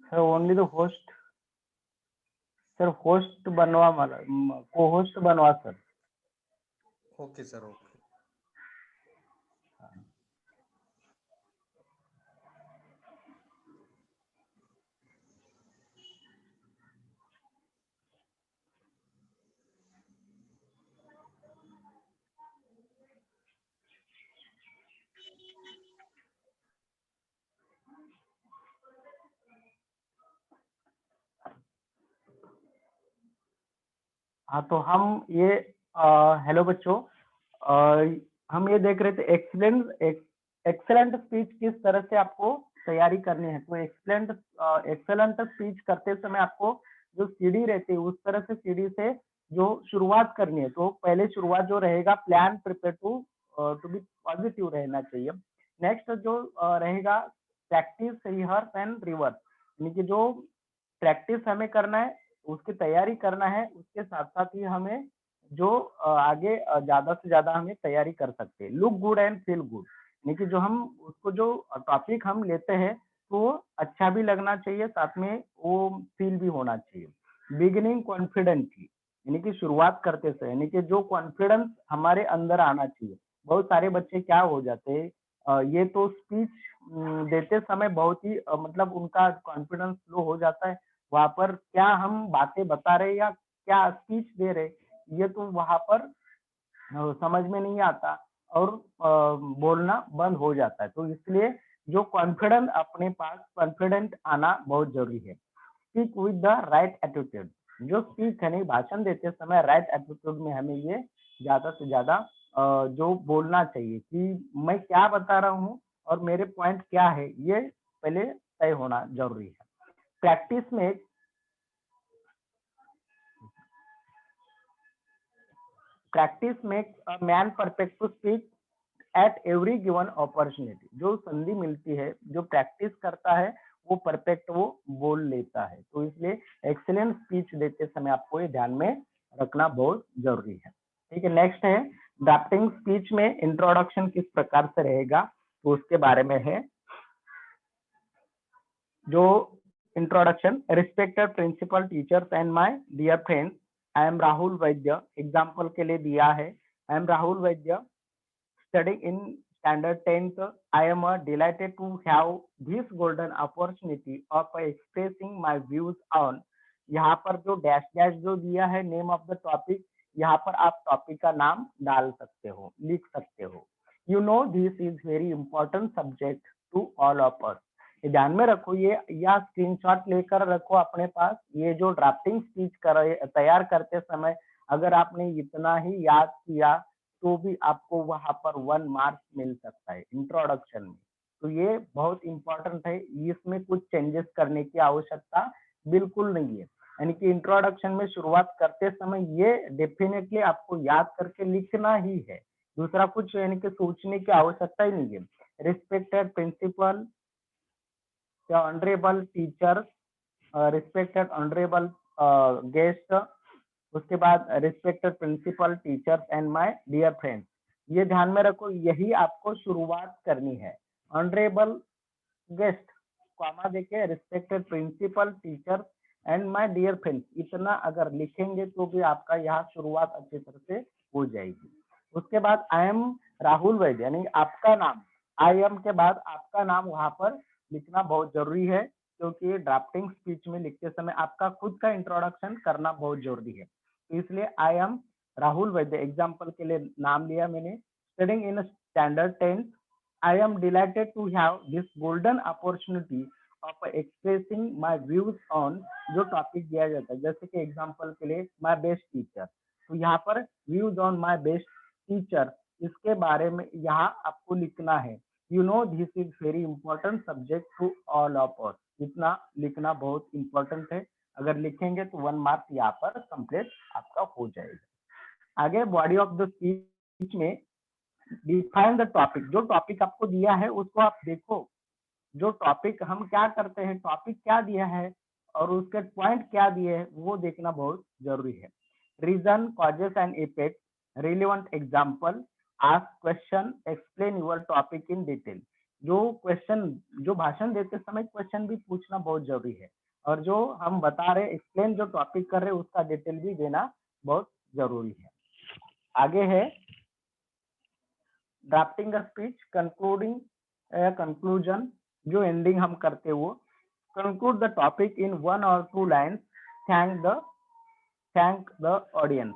Sir only the host, sir host बनवा मला, को होस्ट बनवा सर. Okay sir, okay. हाँ तो हम ये हेलो बच्चों, हम ये देख रहे थे एक्सीलेंट एक्सेलेंट स्पीच किस तरह से आपको तैयारी करनी है. तो एक्सेलेंट स्पीच करते समय आपको जो सीढ़ी रहती है उस तरह से सीढ़ी से जो शुरुआत करनी है. तो पहले शुरुआत जो रहेगा plan prepare to be positive रहना चाहिए. नेक्स्ट जो रहेगा प्रैक्टिस रिहर्स एंड रिवर्स, यानी कि जो प्रैक्टिस हमें करना है, उसकी तैयारी करना है, उसके साथ-साथ ही हमें जो आगे ज़्यादा से ज़्यादा हमें तैयारी कर सकते हैं. Look good and feel good, यानी कि जो हम उसको जो टॉपिक हम लेते हैं, तो वो अच्छा भी लगना चाहिए, साथ में वो फील भी होना चाहिए. बिगिनिंग कॉन्फिडेंटली, यानी कि शुरुआत करते से, यानी कि जो कॉन्फिडेंस हमारे अंदर आना चाहिए. बहुत सारे बच्चे क्या हो जाते हैं, ये तो स्पीच देते समय बहुत ही मतलब उनका कॉन्फिडेंस लो हो जाता है. वहाँ पर क्या हम बातें बता रहे या क्या स्पीच दे रहे, ये तो वहाँ पर समझ में नहीं आता और बोलना बंद हो जाता है. तो इसलिए जो कॉन्फिडेंस अपने पास कॉन्फिडेंट आना बहुत जरूरी है. Speak with the right attitude, जो स्पीच है नहीं भाषण देते समय राइट एटीट्यूड में हमें ये ज्यादा से ज्यादा जो बोलना चाहिए कि मैं क्या बता रहा हूँ और मेरे पॉइंट क्या है, ये पहले तय होना जरूरी है. प्रैक्टिस में practice makes a man perfect to speak at every given opportunity. जो संधि मिलती है, जो प्रैक्टिस करता है वो परफेक्ट वो बोल लेता है. तो इसलिए एक्सीलेंट स्पीच देते समय आपको ये ध्यान में रखना बहुत जरूरी है. ठीक है, नेक्स्ट है ड्राफ्टिंग स्पीच में इंट्रोडक्शन किस प्रकार से रहेगा, तो उसके बारे में है. जो introduction, respected principal teachers and my dear friends, I am Rahul Vaidya. Example के लिए दिया है, आई am Rahul Vaidya studying in standard 10th. I am delighted to have this golden opportunity of expressing my views on. यहाँ पर जो डैश डैश जो दिया है नेम ऑफ द टॉपिक, यहाँ पर आप टॉपिक का नाम डाल सकते हो, लिख सकते हो. You know this is very important subject to all of us. ये ध्यान में रखो, ये या स्क्रीनशॉट लेकर रखो अपने पास. ये जो ड्राफ्टिंग स्पीच कर तैयार करते समय अगर आपने इतना ही याद किया तो भी आपको वहां पर 1 मार्क मिल सकता है इंट्रोडक्शन में. तो ये बहुत इंपॉर्टेंट है, इसमें कुछ चेंजेस करने की आवश्यकता बिल्कुल नहीं है. यानी कि इंट्रोडक्शन में शुरुआत करते समय ये डेफिनेटली आपको याद करके लिखना ही है, दूसरा कुछ यानी कि सोचने की आवश्यकता ही नहीं है. Respected principal, honourable teacher, respected honourable guest, उसके बाद respected principal teachers and my dear friends. ये ध्यान में रखो, यही आपको शुरुआत करनी है. ऑनरेबल गेस्ट कॉमा देके respected principal teachers and my dear friends, इतना अगर लिखेंगे तो भी आपका यहाँ शुरुआत अच्छी तरह से हो जाएगी. उसके बाद आई एम राहुल वैद्य, यानी आपका नाम, आई एम के बाद आपका नाम वहां पर लिखना बहुत जरूरी है, क्योंकि ड्राफ्टिंग स्पीच में लिखते समय आपका खुद का इंट्रोडक्शन करना बहुत जरूरी है. तो इसलिए आई एम राहुल वैद्य, एग्जाम्पल के लिए नाम लिया मैंने, studying in standard 10th. I am delighted to have this golden opportunity of expressing my views on, जो टॉपिक दिया जाता है, जैसे कि एग्जांपल के लिए माय बेस्ट टीचर. तो यहाँ पर views on my best teacher, इसके बारे में यहाँ आपको लिखना है. You know this is very important subject to all of us. इतना लिखना बहुत इंपॉर्टेंट है. अगर लिखेंगे तो 1 मार्क यहाँ पर कंप्लीट आपका हो जाएगा. आगे बॉडी ऑफ द स्पीच में डिफाइन द टॉपिक. जो टॉपिक आपको दिया है उसको आप देखो, जो टॉपिक हम क्या करते हैं, टॉपिक क्या दिया है और उसके पॉइंट क्या दिए हैं वो देखना बहुत जरूरी है. Reason, causes and effect, relevant example, ask question, explain your topic in detail. जो क्वेश्चन, जो भाषण देते समय क्वेश्चन भी पूछना बहुत जरूरी है, और जो हम बता रहे एक्सप्लेन जो टॉपिक कर रहे हैं उसका डिटेल भी देना बहुत जरूरी है। आगे है drafting a speech, concluding conclusion, जो एंडिंग हम करते वो conclude the topic in 1 or 2 lines, thank the audience.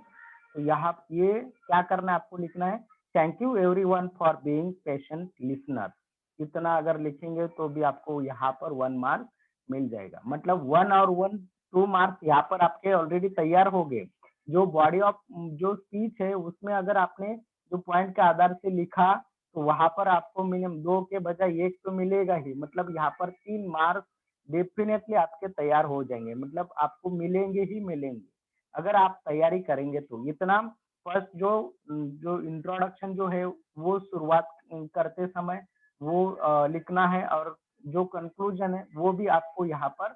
तो यहाँ ये क्या करना है, आपको लिखना है thank you everyone for being patient listener. इतना अगर लिखेंगे तो भी आपको यहाँ पर 1 मार्क मिल जाएगा। मतलब 1 और 2 मार्क्स यहाँ पर आपके ऑलरेडी तैयार हो गए। जो बॉडी ऑफ जो स्पीच है उसमें अगर आपने जो पॉइंट के आधार से लिखा तो वहां पर आपको मिनिमम 2 के बजाय 1 तो मिलेगा ही। मतलब यहाँ पर 3 मार्क्स डेफिनेटली आपके तैयार हो जाएंगे, मतलब आपको मिलेंगे ही मिलेंगे अगर आप तैयारी करेंगे तो। इतना फर्स्ट जो जो इंट्रोडक्शन जो है वो शुरुआत करते समय वो लिखना है, और जो कंक्लूजन है वो भी आपको यहाँ पर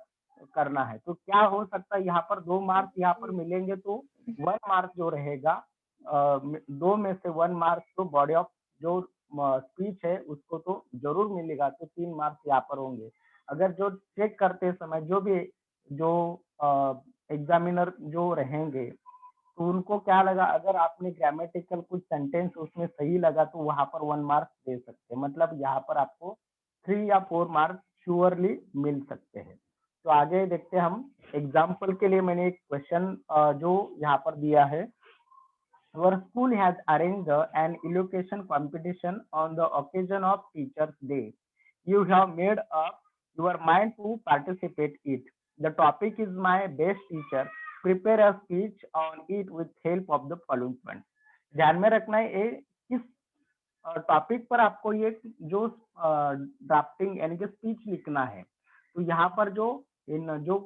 करना है। तो क्या हो सकता है, यहाँ पर 2 मार्क्स यहाँ पर मिलेंगे तो 1 मार्क जो रहेगा 2 में से 1 मार्क तो बॉडी ऑफ जो स्पीच है उसको तो जरूर मिलेगा, तो 3 मार्क्स यहाँ पर होंगे। अगर जो चेक करते समय जो भी जो एग्जामिनर जो रहेंगे तो उनको क्या लगा, अगर आपने ग्रामेटिकल कुछ सेंटेंस उसमें सही लगा तो वहां पर 1 मार्क दे सकते हैं। मतलब यहाँ पर आपको 3 या 4 मार्क श्योरली मिल सकते हैं। तो आगे देखते हैं हम। एग्जाम्पल के लिए मैंने एक क्वेश्चन जो यहाँ पर दिया है, our school has arranged an elocution competition on the occasion of Teachers' Day. You have made up your mind to participate it. The topic is my best teacher. Prepare a speech on it with help of the following points. ध्यान में रखना है ये किस topic पर आपको ये जो ड्राफ्टिंग यानी कि स्पीच लिखना है। तो यहाँ पर जो इन जो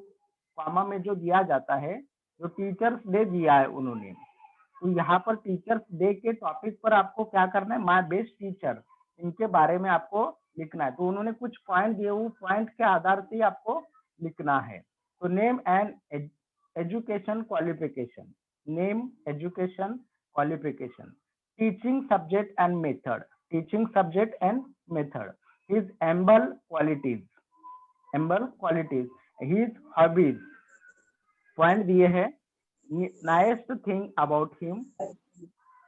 कॉमा में जो दिया जाता है, जो टीचर्स डे दिया है उन्होंने, तो यहाँ पर टीचर्स डे के टॉपिक पर आपको क्या करना है, माय बेस्ट टीचर, इनके बारे में आपको लिखना है। तो उन्होंने कुछ पॉइंट दिए, वो पॉइंट के आधार से आपको लिखना है। तो name and education qualification, name education qualification, teaching subject and method, teaching subject and method, his एम्बल qualities, his hobbies, point दिए है। nicest thing about him,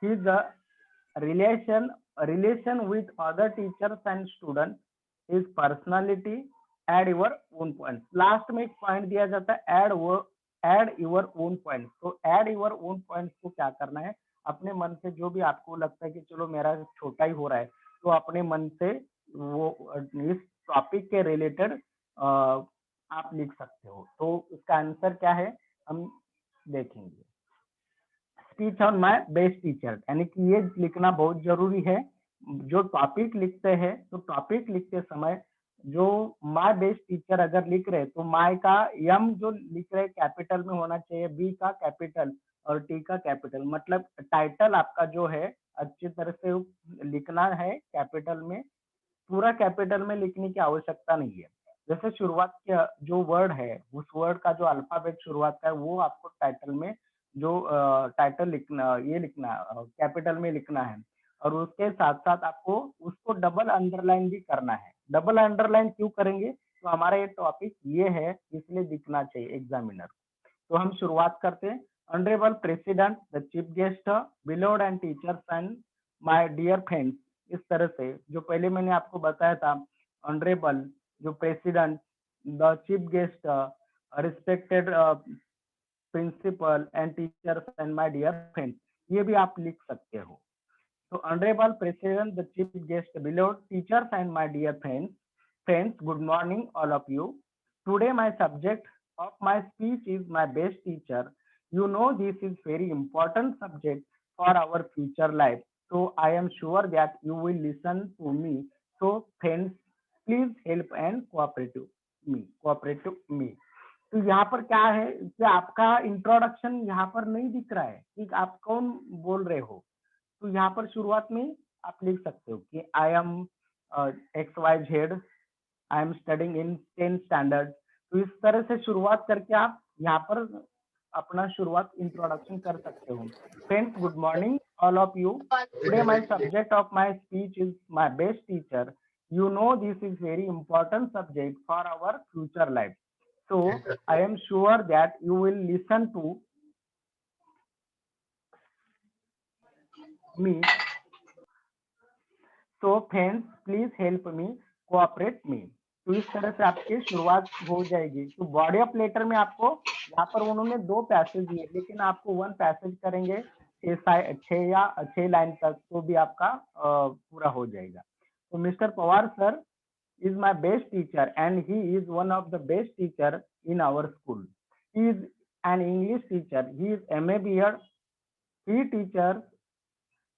his relation with other teachers and students, his personality, add your own points। Last में एक point दिया जाता है add your own points। तो add your own points को क्या करना है, अपने मन से जो भी आपको लगता है कि चलो मेरा छोटा ही हो रहा है, तो अपने मन से वो इस टॉपिक के रिलेटेड आप लिख सकते हो। तो इसका आंसर क्या है हम देखेंगे। Speech on my best teacher, यानी कि ये लिखना बहुत जरूरी है। जो टॉपिक लिखते हैं तो टॉपिक लिखते समय जो माय बेस्ट टीचर अगर लिख रहे तो माय का यम जो लिख रहे कैपिटल में होना चाहिए, बी का कैपिटल और टी का कैपिटल। मतलब टाइटल आपका जो है अच्छी तरह से लिखना है कैपिटल में, पूरा कैपिटल में लिखने की आवश्यकता नहीं है। जैसे शुरुआत का जो वर्ड है उस वर्ड का जो अल्फाबेट शुरुआत का है वो आपको टाइटल में जो टाइटल लिखना, ये लिखना कैपिटल में लिखना है, और उसके साथ साथ आपको उसको डबल अंडरलाइन भी करना है। डबल अंडरलाइन क्यों करेंगे, तो हमारा ये टॉपिक ये है इसलिए दिखना चाहिए एग्जामिनर। तो हम शुरुआत करते हैं। Honourable president, the chief guest, beloved and teachers and my dear friends. इस तरह से जो पहले मैंने आपको बताया था, ऑनरेबल, जो president, the chief guest, respected principal and teachers and my dear friends, ये भी आप लिख सकते हो। So, Honorable President, the Chief Guest, beloved teachers, and my dear friends, good morning, all of you. Today, my subject of my speech is my best teacher. You know, this is very important subject for our future life. So, I am sure that you will listen to me. So, friends, please help and cooperate to me. तो यहाँ पर क्या है कि आपका introduction यहाँ पर नहीं दिख रहा है कि आप कौन बोल रहे हो। तो यहाँ पर शुरुआत में आप लिख सकते हो कि I am XYZ, I am studying in 10th standard. तो इस तरह से शुरुआत करके आप यहाँ पर अपना शुरुआत इंट्रोडक्शन कर सकते हो। Friends, good morning all of you. Today my subject of my speech is my best teacher. You know this is very important subject for our future life. So I am sure that you will listen to me. So friends, please help me, cooperate me. तो इस तरह से आपकी शुरुआत हो जाएगी। तो body of letter में आपको यहाँ पर उन्होंने 2 पैसेज दिए, लेकिन आपको 1 पैसेज करेंगे 6 लाइन तक, तो भी आपका पूरा हो जाएगा। तो mister Pawar sir is my best teacher and he is one of the best teacher in our school. He is an English teacher. He is MA BEd. He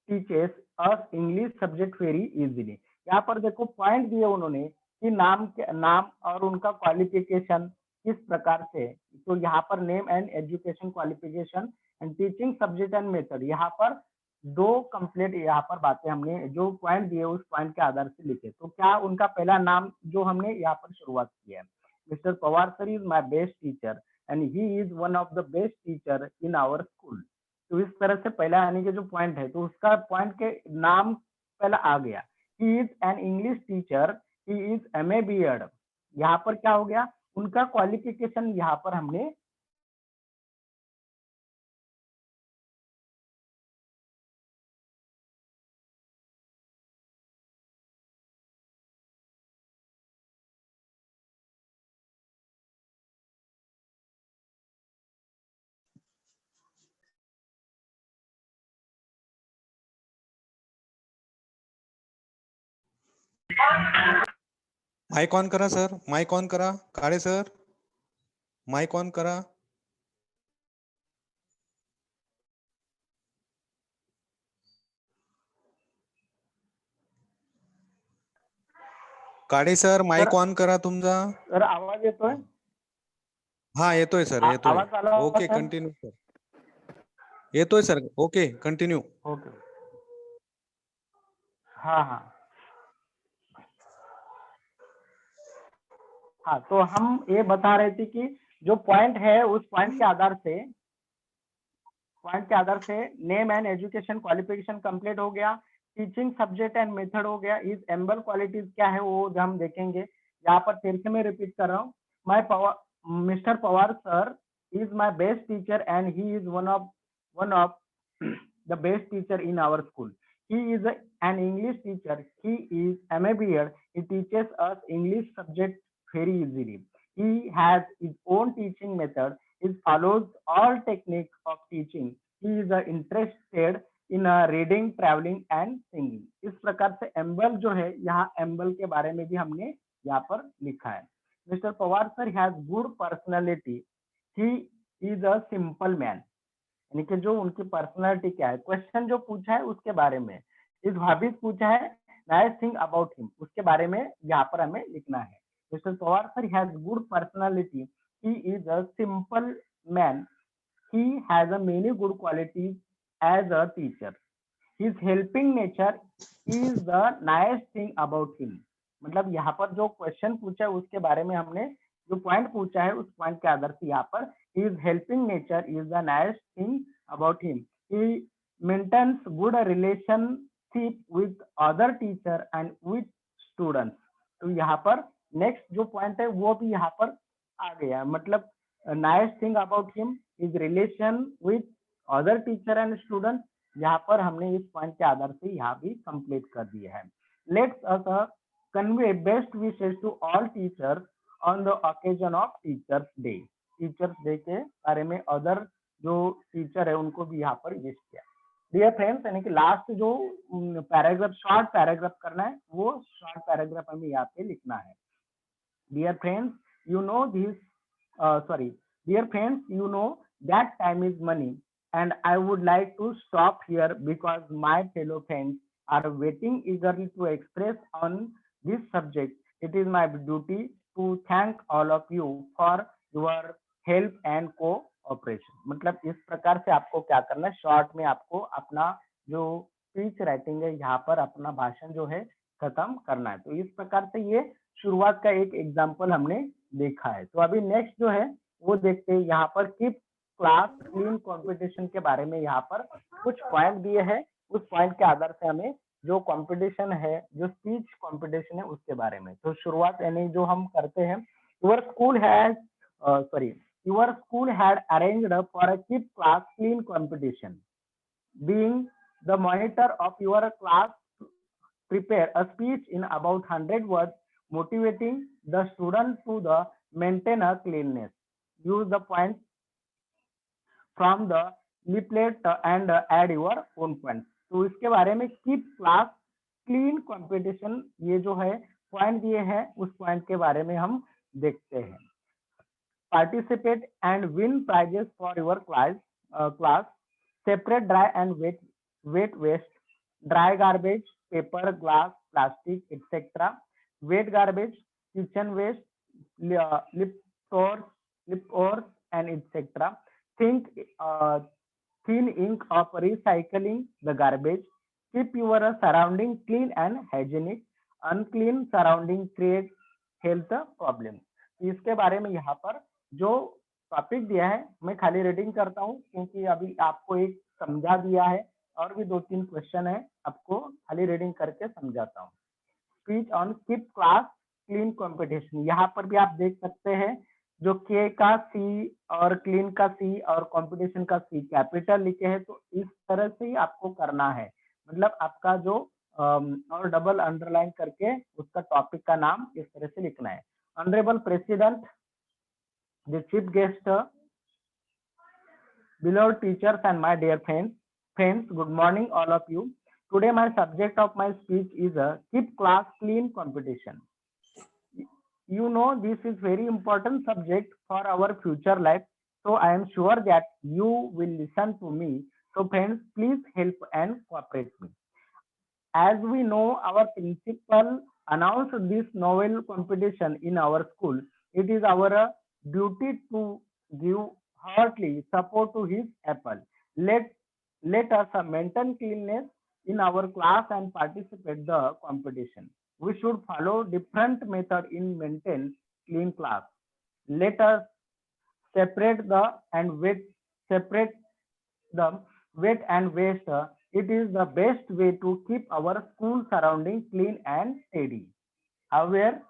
teaches us English subject very easily. यहाँ पर देखो point दिए उन्होंने कि नाम और उनका qualification किस प्रकार से। तो यहाँ पर name and education qualification and teaching subject and method, यहाँ पर 2 कंप्लीट यहाँ पर बातें हमने जो पॉइंट दिए उस पॉइंट के आधार से लिखे। तो क्या उनका पहला नाम जो हमने यहाँ पर शुरुआत की है, mister Pawar sir is my best teacher and he is one of the best teacher in our school. तो इस तरह से पहला यानी कि जो पॉइंट है, तो उसका पॉइंट के नाम पहला आ गया। He is an English teacher, he is MA BEd। यहाँ पर क्या हो गया, उनका क्वालिफिकेशन यहाँ पर हमने माइक ऑन करा सर, माइक ऑन करा काळे सर, माइक ऑन करा। काळे सर माइक ऑन करा तुमचा। सर आवाज येतोय? हा येतोय सर, येतोय। आवाज आला ओके सर? कंटिन्यू सर, येतोय सर, ओके कंटिन्यू। ओके, हाँ हाँ हाँ, तो हम ये बता रहे थे कि जो पॉइंट है उस पॉइंट के आधार से name and education qualification complete हो गया, टीचिंग सब्जेक्ट एंड मेथड हो गया, इस एम्बल क्वालिटीज क्या है वो हम देखेंगे। यहाँ पर फिर से मैं रिपीट कर रहा हूँ, mister Pawar sir is my best teacher and he is one of the best teacher in our school. He is an English teacher. He is MA BEd. He teaches us English subject very easily. He has his own teaching method. He follows all techniques of teaching. He is interested in reading, traveling and singing. इस प्रकार से एम्बल जो है, यहाँ एम्बल के बारे में भी हमने यहाँ पर लिखा है। Mister Pawar sir has good personality, he is a simple man. यानी कि जो उनकी पर्सनालिटी क्या है, क्वेश्चन जो पूछा है उसके बारे में। इस हॉबीज पूछा है, नाइस थिंग अबाउट हिम, उसके बारे में यहाँ पर हमें लिखना है। Mister Pawar sir has good personality, he is a simple man, he has a many good qualities as a teacher, his helping nature is the nice thing about him। मतलब यहाँ पर जो क्वेश्चन पूछा है उसके बारे में हमने जो पॉइंट पूछा है उस पॉइंट के आधार से यहाँ पर his helping nature is the nice thing about him, he maintains good relationship with other teacher and with students। तो यहाँ पर नेक्स्ट जो पॉइंट है वो भी यहाँ पर आ गया, मतलब nice thing about him, his relation with other teacher and student, यहाँ पर हमने इस पॉइंट के आधार से यहाँ भी कंप्लीट कर दिया है। Let's us convey best wishes to all teachers on the occasion of teachers day. Teachers day के बारे में अदर जो टीचर है उनको भी यहाँ पर विश किया। डियर फ्रेंड्स, यानी कि लास्ट जो पैराग्राफ, शॉर्ट पैराग्राफ करना है, वो शॉर्ट पैराग्राफ हमें यहाँ पे लिखना है। Dear friends, you know this, dear friends, you know that time is money, and I would like to stop here because my fellow friends are waiting eagerly to express on this subject. It is my duty to thank all of you for your help and cooperation। मतलब इस प्रकार से आपको क्या करना है, short में आपको अपना जो स्पीच राइटिंग है यहाँ पर अपना भाषण जो है खत्म करना है। तो इस प्रकार से ये शुरुआत का एक एग्जाम्पल हमने देखा है। तो अभी नेक्स्ट जो है वो देखते हैं, यहाँ पर कीप क्लास क्लीन कंपटीशन के बारे में यहाँ पर कुछ पॉइंट दिए हैं, उस पॉइंट के आधार से हमें जो कंपटीशन है, जो स्पीच कंपटीशन है उसके बारे में। तो शुरुआत यानी जो हम करते हैं, your school has your school had arranged for a keep class clean competition. Being the monitor of your class, prepare a speech in about 100 words motivating the student to the maintain a cleanliness. Use the points from the leaflet and add your own points. तो इसके बारे में keep class clean competition, ये जो है point दिए हैं, उस पॉइंट के बारे में हम देखते हैं। Participate and win prizes for your class. Separate dry and wet waste. Dry garbage, paper, glass, plastic, etc. Wet garbage, kitchen waste, leftovers, and etc. Think thin ink of recycling the garbage. Keep your surrounding clean and hygienic. Unclean surrounding create health problems. इसके बारे में यहाँ पर जो topic दिया है, मैं खाली रीडिंग करता हूँ क्योंकि अभी आपको एक समझा दिया है और भी 2-3 क्वेश्चन है, आपको खाली रीडिंग करके समझाता हूँ। Speech on keep class clean competition, यहाँ पर भी आप देख सकते हैं जो के का सी और क्लीन का सी और कंपटीशन का सी कैपिटल लिखे हैं, तो इस तरह से ही आपको करना है। मतलब आपका जो और डबल अंडरलाइन करके उसका टॉपिक का नाम इस तरह से लिखना है। Honourable president, the chief guest, beloved teachers and my dear friends, good morning all of you. Today my subject of my speech is a keep class clean competition. You know this is very important subject for our future life, so I am sure that you will listen to me. So friends, please help and cooperate me. As we know, our principal announced this novel competition in our school. It is our duty to give heartily support to his apple. Let us maintain cleanliness in our class and participate the competition. We should follow different method in maintain clean class. Let us separate the wet and waste. It is the best way to keep our school surroundings clean and tidy. However,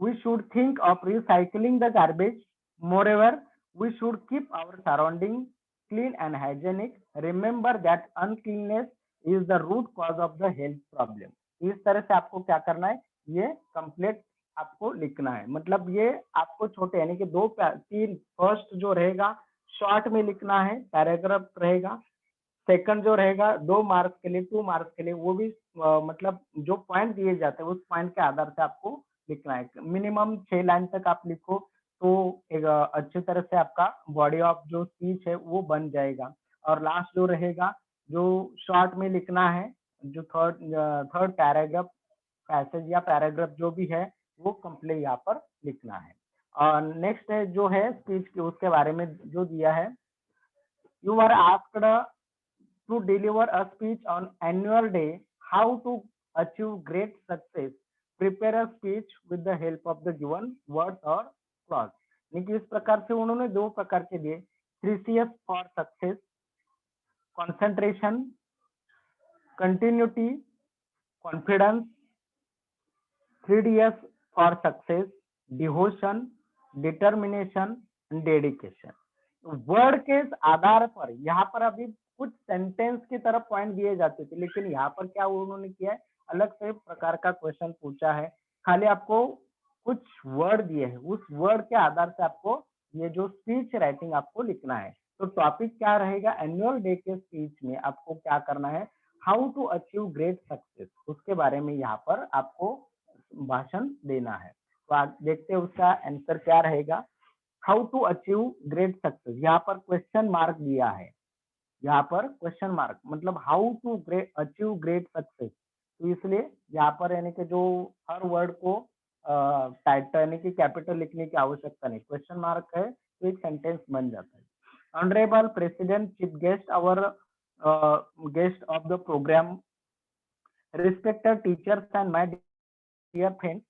we should think of recycling the garbage. Moreover, we should keep our surroundings clean and hygienic. Remember that uncleanness is the root cause of the health problem. इस तरह से आपको क्या करना है, ये complete आपको लिखना है। मतलब ये आपको छोटे यानी कि 2-3 फर्स्ट जो रहेगा शॉर्ट में लिखना है, पैराग्राफ रहेगा। सेकंड जो रहेगा 2 मार्क्स के लिए, 2 मार्क्स के लिए, वो भी मतलब जो पॉइंट दिए जाते हैं उस पॉइंट के आधार से आपको लिखना है। मिनिमम 6 लाइन तक आप लिखो तो एक अच्छी तरह से आपका बॉडी ऑफ जो स्पीच है वो बन जाएगा। और लास्ट जो रहेगा, जो शॉर्ट में लिखना है, जो थर्ड पैराग्राफ, पैसेज या पैराग्राफ जो भी है वो कंप्लीट यहाँ पर लिखना है। और नेक्स्ट है जो है स्पीच के, उसके बारे में जो दिया है, you are asked to deliver a speech on annual day, how to achieve great success. Prepare a speech with the help of the given words or clause. यानी इस प्रकार से उन्होंने 2 प्रकार के दिए, 3Cs for success, concentration, continuity, confidence, 3Ds for success, devotion, determination, dedication. Word के आधार पर यहाँ पर अभी कुछ सेंटेंस की तरफ पॉइंट दिए जाते थे, लेकिन यहाँ पर क्या उन्होंने किया है, अलग से प्रकार का क्वेश्चन पूछा है। खाली आपको कुछ वर्ड दिए हैं, उस वर्ड के आधार से आपको ये जो स्पीच राइटिंग आपको लिखना है। तो टॉपिक क्या रहेगा, एनुअल डे के स्पीच में आपको क्या करना है, how to achieve great success, उसके बारे में यहाँ पर आपको भाषण देना है। तो आप देखते हैं उसका आंसर क्या रहेगा। How to achieve great success, यहाँ पर क्वेश्चन मार्क दिया है, यहाँ पर क्वेश्चन मार्क मतलब how to achieve great success. तो इसलिए यहाँ पर यानी कि जो हर वर्ड को टाइटल यानी कि कैपिटल लिखने की आवश्यकता नहीं, क्वेश्चन मार्क है तो एक सेंटेंस बन जाता है। Honourable president, chief guest, our guest of the programme, respected teachers and my dear friends,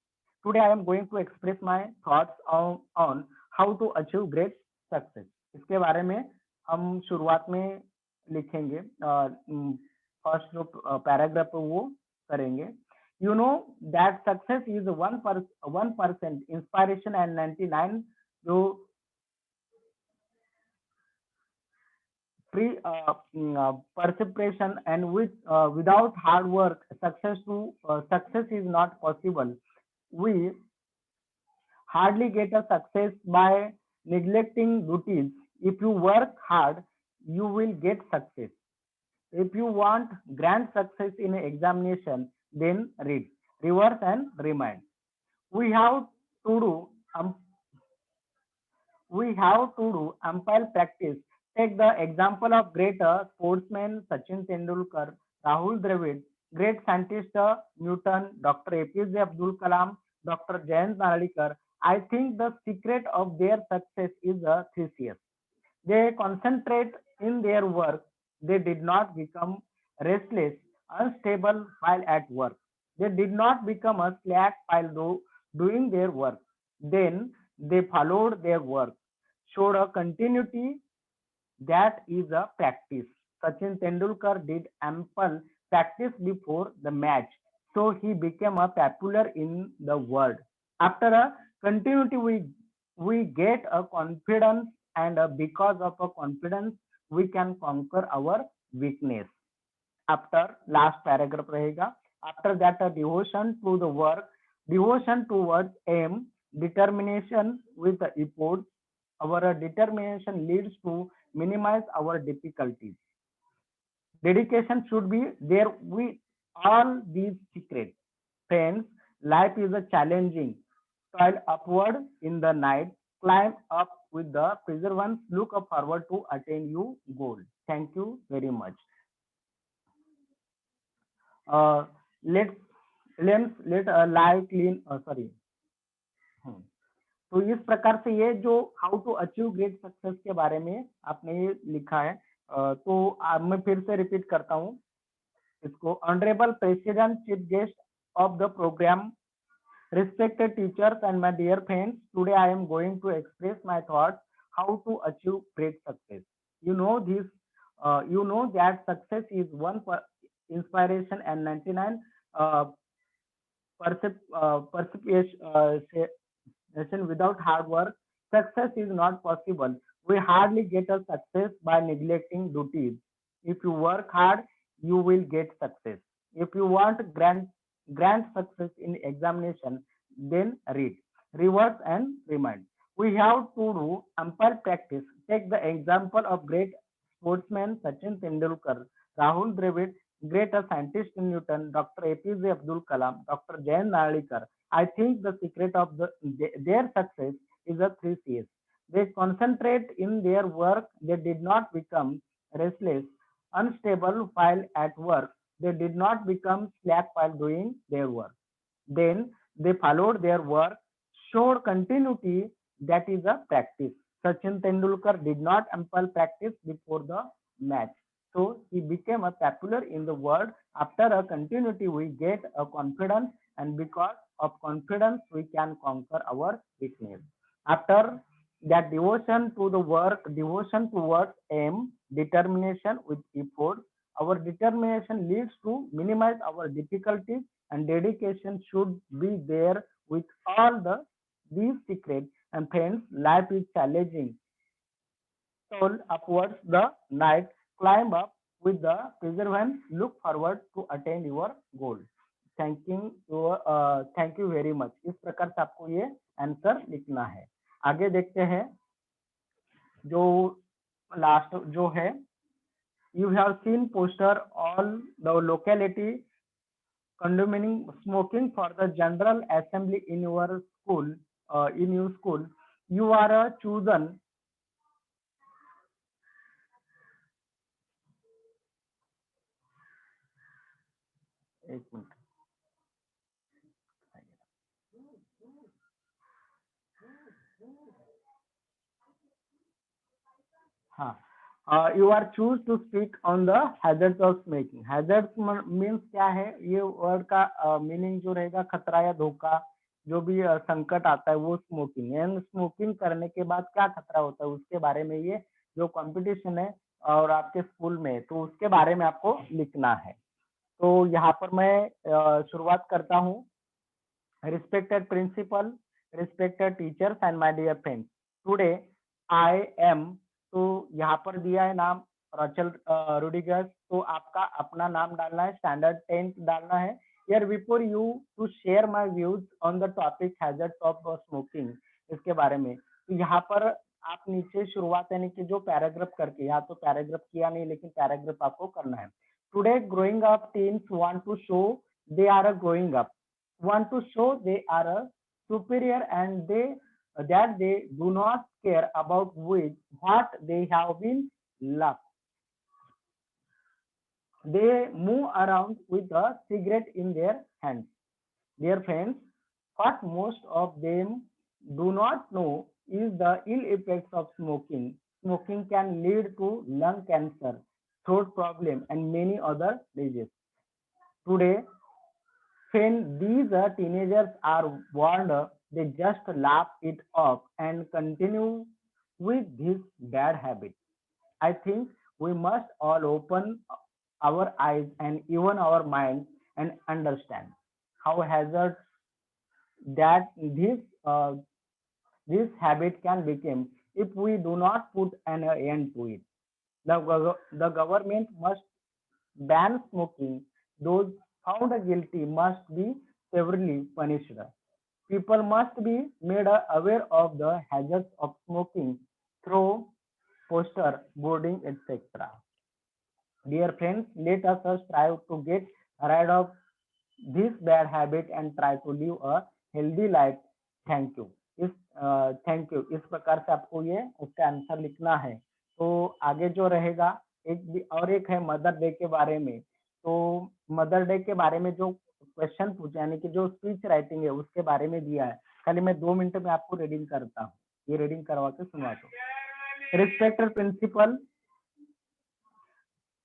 today I am going to express my thoughts on how to achieve great success. इसके बारे में हम शुरुआत में लिखेंगे। फर्स्ट जो पैराग्राफ है वो करेंगे। You know that success is 1% inspiration and 99 जो free perception, and without hard work success is not possible. We hardly get a success by neglecting duties. If you work hard, you will get success. If you want grand success in an examination, then read, reverse, and remind. We have to do um, we have to do ample practice. Take the example of great sportsman Sachin Tendulkar, Rahul Dravid, great scientist Newton, Dr. APJ Abdul Kalam, Dr. Jayant Narlikar. I think the secret of their success is 3 Cs. They concentrate in their work. They did not become restless, unstable while at work. They did not become a slack while doing their work. Then they followed their work, showed a continuity, that is a practice. Sachin Tendulkar did ample practice before the match, so he became a popular in the world. After a continuity, we get a confidence, and because of a confidence, we can conquer our weakness. After last paragraph rahega. After that, a devotion to the work, devotion towards aim, determination with the effort. Our determination leads to minimize our difficulties. Dedication should be there with all these secrets. Friends, life is a challenging. Toil upward in the night, climb up with the perseverance, look forward to attain your goal. Thank you very much. Uh, let's let lie clean. Sorry. तो इस प्रकार से ये जो how to achieve great success के बारे में आपने ये लिखा है। तो मैं फिर से रिपीट करता हूँ इसको। Honourable president, chief guest of the programme, respected teachers and my dear friends, today I am going to express my thoughts how to achieve great success. You know this, you know that success is inspiration and 99 perception. Without hard work, success is not possible. We hardly get a success by neglecting duties. If you work hard, you will get success. If you want grand success in examination, then read, reverse, and remind. We have to do ample practice. Take the example of great sportsman Sachin Tendulkar, Rahul Dravid, great scientist Newton, Dr. APJ Abdul Kalam, Dr. Jayant Narlikar. I think the secret of their success is a 3 Cs. They concentrate in their work. They did not become restless, unstable while at work. They did not become slack while doing their work. Then they followed their work, showed continuity, that is a practice. Sachin Tendulkar did not ample practice before the match. So he became a popular in the world. After a continuity, we get a confidence, and because of confidence, we can conquer our weakness. After that, devotion to the work, devotion towards aim, determination with effort. Our determination leads to minimize our difficulties, and dedication should be there with all these secrets. And friends, life is challenging. Soul upwards the night, climb up with the perseverance, look forward to attain your goal. Thank you very much. इस प्रकार से आपको ये answer लिखना है। आगे देखते हैं जो लास्ट जो है, you have seen poster all the locality condemning smoking for the general assembly in your school. You are chosen एक मिनट। हाँ, you are choose to speak on the hazards of smoking. Hazards means क्या है? ये word का meaning जो रहेगा खतरा या धोखा, जो भी संकट आता है वो स्मोकिंग। एंड स्मोकिंग करने के बाद क्या खतरा होता है उसके बारे में ये जो कंपटीशन है और आपके स्कूल में, तो उसके बारे में आपको लिखना है। तो यहाँ पर मैं शुरुआत करता हूँ। Respected principal, respected teachers and my dear friends. Today I am, तो यहाँ पर दिया है नाम रचल रूडिगर्स, तो आपका अपना नाम डालना है, स्टैंडर्ड 10th डालना है। Here before you to share my views on the topic hazards of smoking, इसके बारे में। तो यहाँ पर आप नीचे शुरुआत यानी कि जो पैराग्राफ करके, यहाँ तो पैराग्राफ किया नहीं लेकिन पैराग्राफ आपको करना है। Today growing up teens want to show they are growing up, want to show they are superior, and that they do not care about with what they have been loved. They move around with a cigarette in their hands. Dear friends, what most of them do not know is the ill effects of smoking. Smoking can lead to lung cancer, throat problem, and many other diseases. Today, when these teenagers are warned, they just laugh it off and continue with this bad habit. I think we must all open our eyes and even our minds and understand how hazardous that this habit can become if we do not put an end to it. The government must ban smoking. Those found guilty must be severely punished. People must be made aware of the hazards of smoking through poster, boarding, etc. Dear friends, let us strive to get rid of this bad habit and try to live a healthy life. Thank you. Thank you इस प्रकार से आपको ये उसका answer लिखना है। तो आगे जो रहेगा और एक है मदर डे के बारे में। तो मदर डे के बारे में जो क्वेश्चन पूछा यानी कि जो स्पीच राइटिंग है उसके बारे में दिया है। खाली मैं 2 मिनट में आपको रीडिंग करता हूँ, ये रीडिंग करवा के सुनवा दो।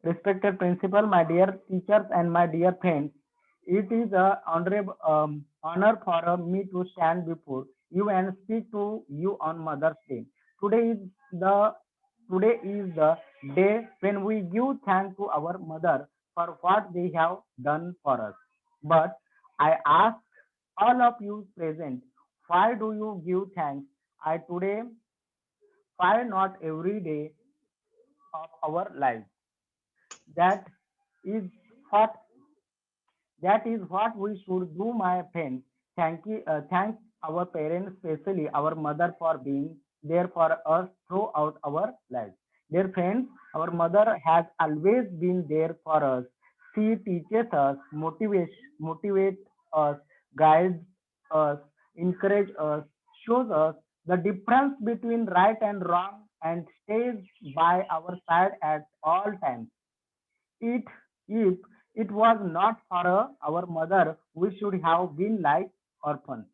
Respected principal, my dear teachers and my dear friends, it is a honorable honor for me to stand before you and speak to you on Mother's Day. Today is the day when we give thanks to our mother for what they have done for us. But I ask all of you present, why do you give thanks? I today, why not every day of our lives? That is what we should do, my friends. Thank our parents, especially our mother, for being there for us throughout our lives. Dear friends, our mother has always been there for us. She teaches us, motivate us, guides us, encourage us, shows us the difference between right and wrong, and stays by our side at all times. It if it was not for our mother, we should have been like orphans.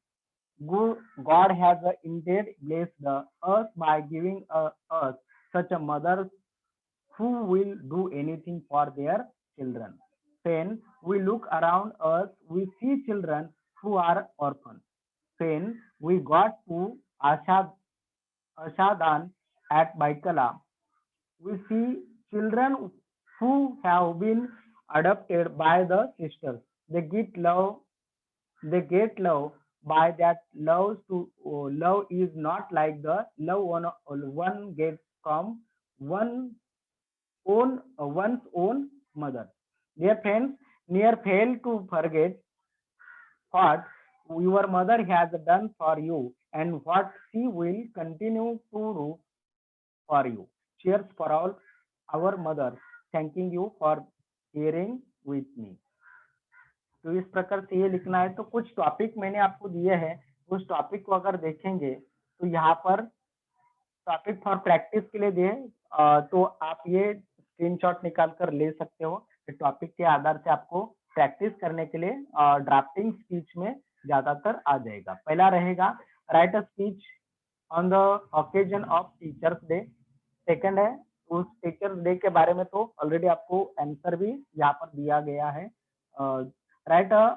God has indeed blessed us by giving us such a mother who will do anything for their children. When we look around us, we see children who are orphans. When we got to Ashadan at Baikala, we see children who have been adopted by the sisters. They get love. They get love by that love. To love is not like the love one gets from one's own mother. Dear friends, near fail to forget what your mother has done for you and what she will continue to do for you. Cheers for all our mothers. Thanking you for hearing with me. तो इस प्रकार से ये लिखना है। तो कुछ topic मैंने आपको दिए हैं, उस टॉपिक को अगर देखेंगे तो यहाँ पर टॉपिक फॉर प्रैक्टिस के लिए दिए, तो आप ये स्क्रीनशॉट निकाल कर ले सकते हो। टॉपिक के आधार से आपको प्रैक्टिस करने के लिए ड्राफ्टिंग स्पीच में ज्यादातर आ जाएगा। पहला रहेगा write a speech on the occasion of teachers day. Second है उस टीचर्स डे के बारे में तो ऑलरेडी आपको आंसर भी यहाँ पर दिया गया है। Write a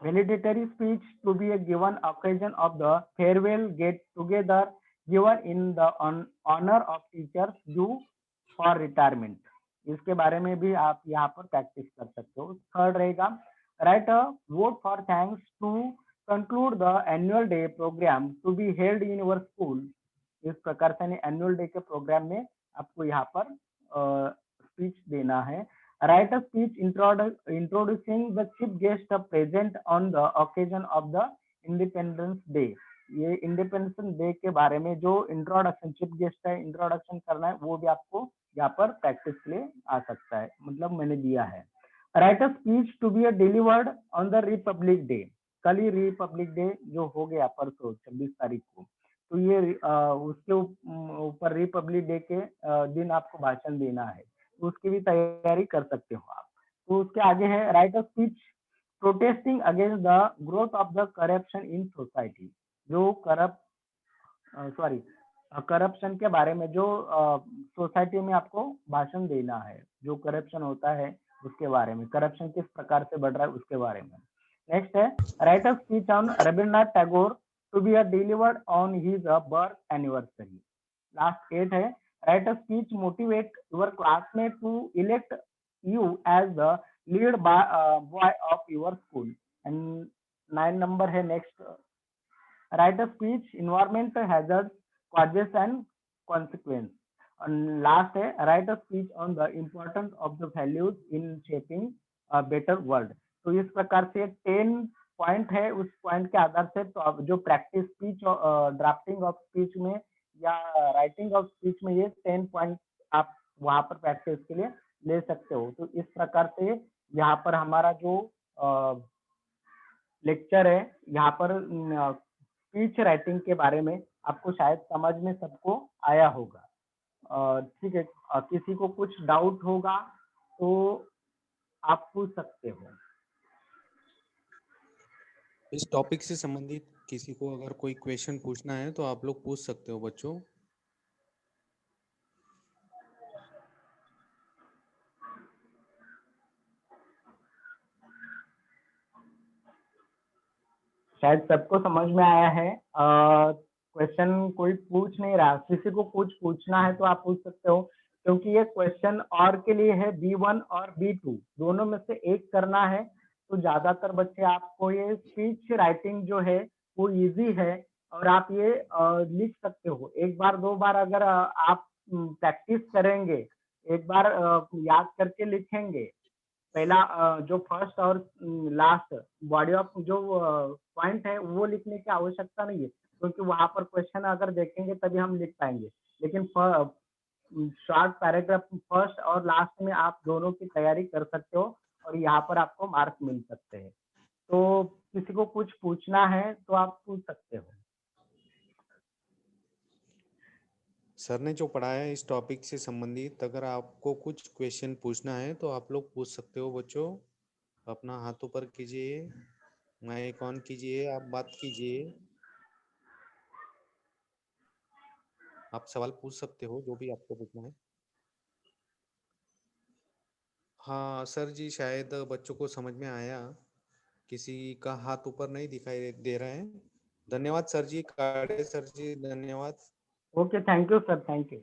valedictory speech to be a given occasion of the farewell get together given in the honor of teachers due for retirement, इसके बारे में भी आप यहाँ पर प्रैक्टिस कर सकते हो। थर्ड रहेगा write a vote for thanks to conclude the annual day programme to be held in your school. इस प्रकार से एनुअल डे के प्रोग्राम में आपको यहाँ पर स्पीच देना है। Write a speech introducing the chief guest present on the occasion of the independence day. ये इंडिपेंडेंस डे के बारे में जो इंट्रोडक्शन चीफ गेस्ट है इंट्रोडक्शन करना है, वो भी आपको यहाँ पर प्रैक्टिस के लिए आ सकता है, मतलब मैंने दिया है। Write a speech to be delivered on the republic day. कल ही रिपब्लिक डे जो हो गया परसों 26 तारीख को, तो ये उसके ऊपर रिपब्लिक डे के दिन आपको भाषण देना है, तो उसकी भी तैयारी कर सकते हो आप। तो उसके आगे है write a speech protesting against the growth of the corruption in society. जो करप्शन के बारे में जो सोसाइटी में आपको भाषण देना है, जो करप्शन होता है उसके बारे में, करप्शन किस प्रकार से बढ़ रहा है उसके बारे में। नेक्स्ट है write a speech on Rabindranath Tagore to be delivered on his birth anniversary. Last 8 है write a speech motivate your classmate to elect you as the lead boy of your school। and 9 number है next write a speech environment hazards causes and consequence। and last है write a speech on the importance of the values in shaping a better world। तो इस प्रकार से 10 point है, उस point के आधार से तो अब जो practice speech drafting of speech में या राइटिंग ऑफ स्पीच में ये 10 पॉइंट आप वहां पर प्रैक्टिस के लिए ले सकते हो। तो इस प्रकार से यहाँ पर हमारा जो लेक्चर है, यहाँ पर स्पीच राइटिंग के बारे में आपको शायद समझ में सबको आया होगा। ठीक है, किसी को कुछ डाउट होगा तो आप पूछ सकते हो। इस टॉपिक से संबंधित किसी को अगर कोई क्वेश्चन पूछना है तो आप लोग पूछ सकते हो बच्चों। शायद सबको समझ में आया है। क्वेश्चन कोई पूछ नहीं रहा, किसी को कुछ पूछना है तो आप पूछ सकते हो, क्योंकि ये क्वेश्चन और के लिए है B1 और B2 दोनों में से एक करना है। तो ज्यादातर बच्चे आपको ये स्पीच राइटिंग जो है वो इजी है और आप ये लिख सकते हो। एक बार दो बार अगर आप प्रैक्टिस करेंगे, एक बार याद करके लिखेंगे, पहला जो फर्स्ट और लास्ट बॉडी ऑफ जो पॉइंट है वो लिखने की आवश्यकता नहीं है, क्योंकि वहां पर क्वेश्चन अगर देखेंगे तभी हम लिख पाएंगे। लेकिन शॉर्ट पैराग्राफ फर्स्ट और लास्ट में आप दोनों की तैयारी कर सकते हो और यहाँ पर आपको मार्क मिल सकते हैं। तो किसी को कुछ पूछना है तो आप पूछ सकते हो। सर ने जो पढ़ाया इस टॉपिक से संबंधित अगर आपको कुछ क्वेश्चन पूछना है तो आप लोग पूछ सकते हो बच्चों। अपना हाथ ऊपर कीजिए, माइक ऑन कीजिए, आप बात कीजिए, आप सवाल पूछ सकते हो जो भी आपको पूछना है। हाँ सर जी, शायद बच्चों को समझ में आया, किसी का हाथ ऊपर नहीं दिखाई दे रहा है। धन्यवाद सर जी, काड़े सर जी, धन्यवाद। Okay, thank you sir, thank you.